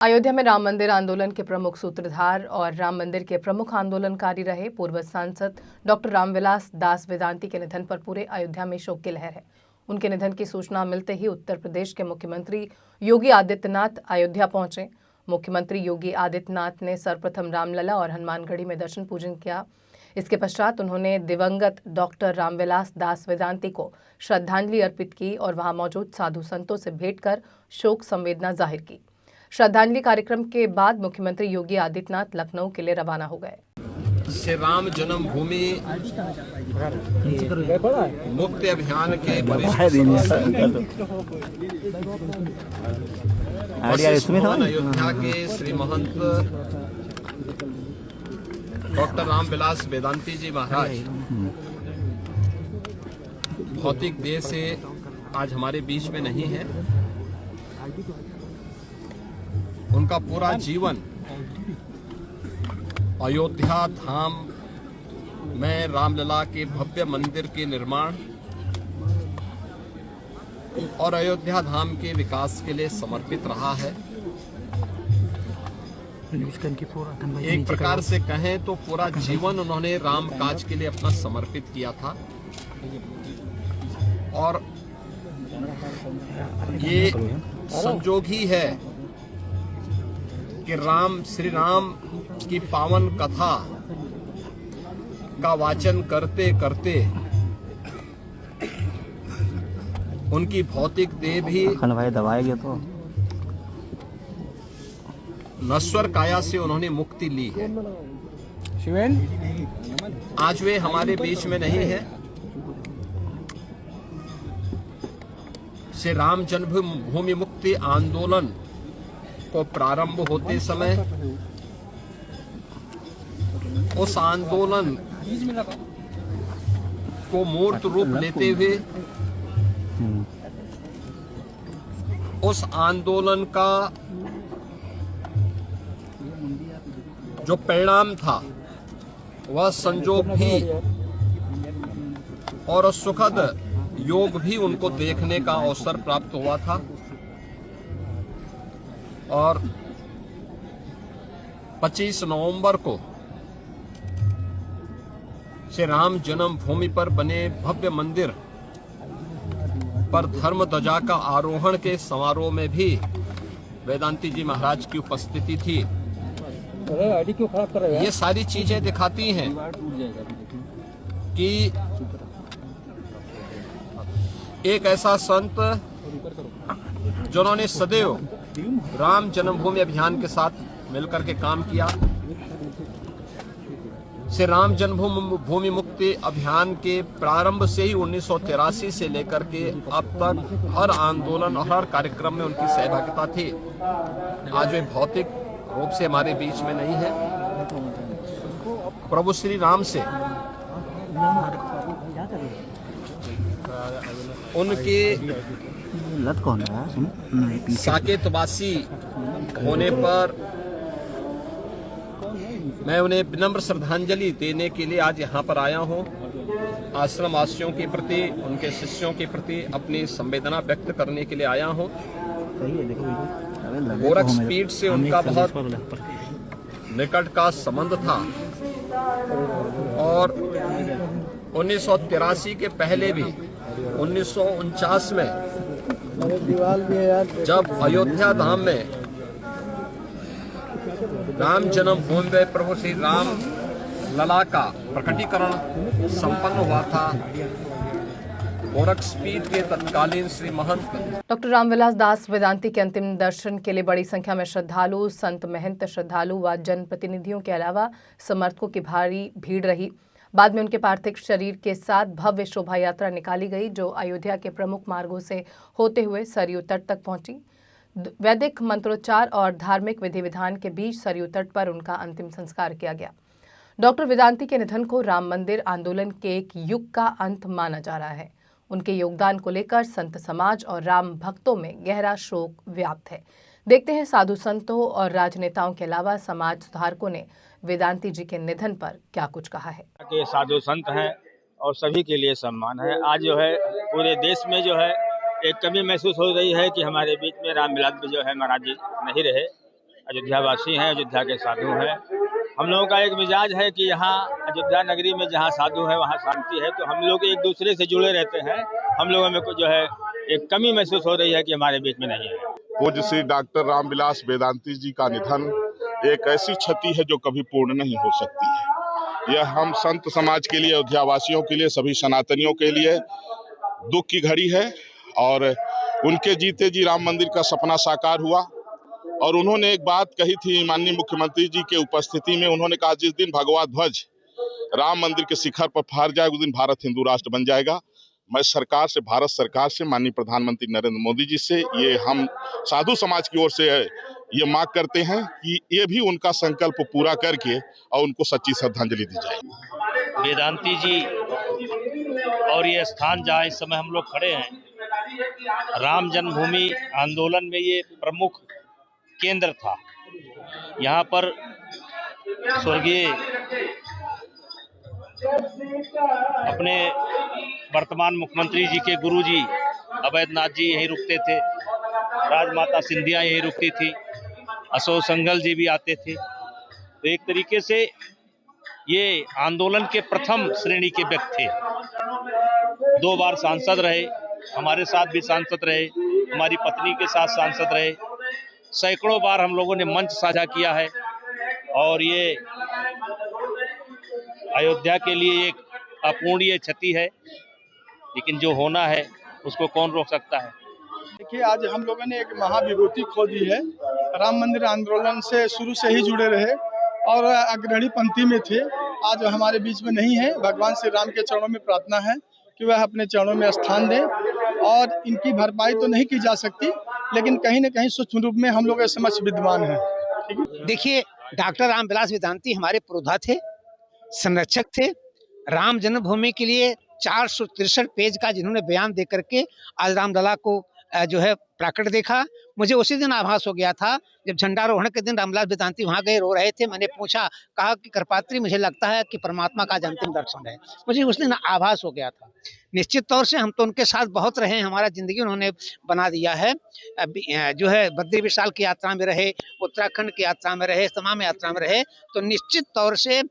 अयोध्या में राम मंदिर आंदोलन के प्रमुख सूत्रधार और राम मंदिर के प्रमुख आंदोलनकारी रहे पूर्व सांसद डॉक्टर रामविलास दास वेदांती के निधन पर पूरे अयोध्या में शोक की लहर है। उनके निधन की सूचना मिलते ही उत्तर प्रदेश के मुख्यमंत्री योगी आदित्यनाथ अयोध्या पहुंचे। मुख्यमंत्री योगी आदित्यनाथ ने सर्वप्रथम रामलला और हनुमानगढ़ी में दर्शन पूजन किया। इसके पश्चात उन्होंने दिवंगत डॉक्टर रामविलास दास वेदांती को श्रद्धांजलि अर्पित की और वहां मौजूद साधु संतों से भेंट कर शोक संवेदना जाहिर की। श्रद्धांजलि कार्यक्रम के बाद मुख्यमंत्री योगी आदित्यनाथ लखनऊ के लिए रवाना हो गए। श्री राम जन्मभूमि मुक्ति अभियान के अयोध्या के श्री महंत डॉक्टर रामविलास वेदांती जी महाराज भौतिक देह से आज हमारे बीच में नहीं है। उनका पूरा जीवन अयोध्या धाम में रामलला के भव्य मंदिर के निर्माण और अयोध्या धाम के विकास के लिए समर्पित रहा है। एक प्रकार से कहें तो पूरा जीवन उन्होंने राम काज के लिए अपना समर्पित किया था और ये संजोग ही है कि श्री राम की पावन कथा का वाचन करते करते उनकी भौतिक देह भी तो नश्वर काया से उन्होंने मुक्ति ली है। आज वे हमारे बीच में नहीं है। श्री राम जन्मभूमि मुक्ति आंदोलन को प्रारंभ होते समय उस आंदोलन को मूर्त रूप लेते हुए उस आंदोलन का जो परिणाम था वह संजोग भी और सुखद योग भी उनको देखने का अवसर प्राप्त हुआ था और 25 नवंबर को श्री राम जन्मभूमि पर बने भव्य मंदिर पर धर्म ध्वजा का आरोहण के समारोह में भी वेदांती जी महाराज की उपस्थिति थी। ये सारी चीजें दिखाती हैं कि एक ऐसा संत जिन्होंने सदैव राम जन्मभूमि अभियान के साथ मिलकर के काम किया। श्री राम जन्मभूमि मुक्ति अभियान के प्रारंभ से ही 1983 से लेकर के अब तक हर आंदोलन और हर कार्यक्रम में उनकी सहभागिता थी। आज वे भौतिक रूप से हमारे बीच में नहीं है। प्रभु श्री राम से उनके साकेतवासी होने पर मैं उन्हें विनम्र श्रद्धांजलि देने के लिए आज यहाँ पर आया हूँ। आश्रम वासियों के प्रति, उनके शिष्यों के प्रति अपनी संवेदना व्यक्त करने के लिए आया हूँ। गोरख पीठ से उनका बहुत निकट का संबंध था और 1983 के पहले भी 1949 में जब अयोध्या धाम में राम जन्मभूमि में प्रभु श्री राम लला का प्रकटीकरण संपन्न हुआ था, गोरखपीठ के तत्कालीन श्री महंत डॉक्टर रामविलास दास वेदांती के अंतिम दर्शन के लिए बड़ी संख्या में श्रद्धालु, संत महंत श्रद्धालु व जनप्रतिनिधियों के अलावा समर्थकों की भारी भीड़ रही। बाद में उनके पार्थिव शरीर के साथ भव्य शोभा यात्रा निकाली गई जो अयोध्या के प्रमुख मार्गों से होते हुए सरयू तट तक पहुंची। वैदिक मंत्रोच्चार और धार्मिक विधि विधान के बीच सरयू तट पर उनका अंतिम संस्कार किया गया। डॉक्टर वेदांती के निधन को राम मंदिर आंदोलन के एक युग का अंत माना जा रहा है। उनके योगदान को लेकर संत समाज और राम भक्तों में गहरा शोक व्याप्त है। देखते हैं साधु संतों और राजनेताओं के अलावा समाज सुधारकों ने वेदांती जी के निधन पर क्या कुछ कहा है। के साधु संत हैं और सभी के लिए सम्मान है। आज जो है पूरे देश में जो है एक कमी महसूस हो रही है कि हमारे बीच में रामविलास जो है महाराज जी नहीं रहे। अयोध्यावासी हैं, अयोध्या के साधु हैं। हम लोगों का एक मिजाज है कि यहाँ अयोध्या नगरी में जहाँ साधु है वहाँ शांति है, तो हम लोग एक दूसरे से जुड़े रहते हैं। हम लोगों में जो है एक कमी महसूस हो रही है कि हमारे बीच में नहीं है। पूज्य श्री डॉक्टर रामविलास वेदांती जी का निधन एक ऐसी क्षति है जो कभी पूर्ण नहीं हो सकती है। यह हम संत समाज के लिए, अयोध्यावासियों के लिए, सभी सनातनियों के लिए दुख की घड़ी है। और उनके जीते जी राम मंदिर का सपना साकार हुआ। और उन्होंने एक बात कही थी माननीय मुख्यमंत्री जी के उपस्थिति में, उन्होंने कहा जिस दिन भगवा ध्वज राम मंदिर के शिखर पर फहर जाए उस दिन भारत हिंदू राष्ट्र बन जाएगा। मैं सरकार से, भारत सरकार से, माननीय प्रधानमंत्री नरेंद्र मोदी जी से, ये हम साधु समाज की ओर से ये मांग करते हैं कि ये भी उनका संकल्प पूरा करके और उनको सच्ची श्रद्धांजलि दी जाए। वेदांती जी और ये स्थान जहाँ इस समय हम लोग खड़े हैं, राम जन्मभूमि आंदोलन में ये प्रमुख केंद्र था। यहाँ पर स्वर्गीय अपने वर्तमान मुख्यमंत्री जी के गुरुजी अवैधनाथ जी यहीं रुकते थे, राजमाता सिंधिया यहीं रुकती थी, अशोक संघल जी भी आते थे। तो एक तरीके से ये आंदोलन के प्रथम श्रेणी के व्यक्ति थे। 2 बार सांसद रहे, हमारे साथ भी सांसद रहे, हमारी पत्नी के साथ सांसद रहे। सैकड़ों बार हम लोगों ने मंच साझा किया है और ये अयोध्या के लिए एक अपूर्णीय क्षति है, लेकिन जो होना है उसको कौन रोक सकता है। देखिए, आज हम लोगों ने एक महाविभूति खो दी है। राम मंदिर आंदोलन से शुरू से ही जुड़े रहे और अग्रणी पंक्ति में थे। आज हमारे बीच में नहीं है। भगवान श्री राम के चरणों में प्रार्थना है कि वह अपने चरणों में स्थान दें और इनकी भरपाई तो नहीं की जा सकती, लेकिन कहीं न कहीं सूक्ष्म रूप में हम लोग समक्ष विद्यमान हैं। देखिए, डॉक्टर रामविलास वेदांती हमारे पुरोधा थे, संरक्षक थे। राम जन्मभूमि के लिए 463 पेज का जिन्होंने बयान दे करके आज रामलला को जो है प्राकट देखा। मुझे उसी दिन आभास हो गया था जब झंडारोहण के दिन रामविलास वेदांती वहाँ गए, रो रहे थे। मैंने पूछा, कहा कि कृपात्री मुझे लगता है कि परमात्मा का आज अंतिम दर्शन है। मुझे उस दिन आभास हो गया था। निश्चित तौर से हम तो उनके साथ बहुत रहे हैं, हमारा जिंदगी उन्होंने बना दिया है। जो है बद्री विशाल की यात्रा में रहे, उत्तराखंड की यात्रा में रहे, तमाम यात्रा में रहे। तो निश्चित तौर से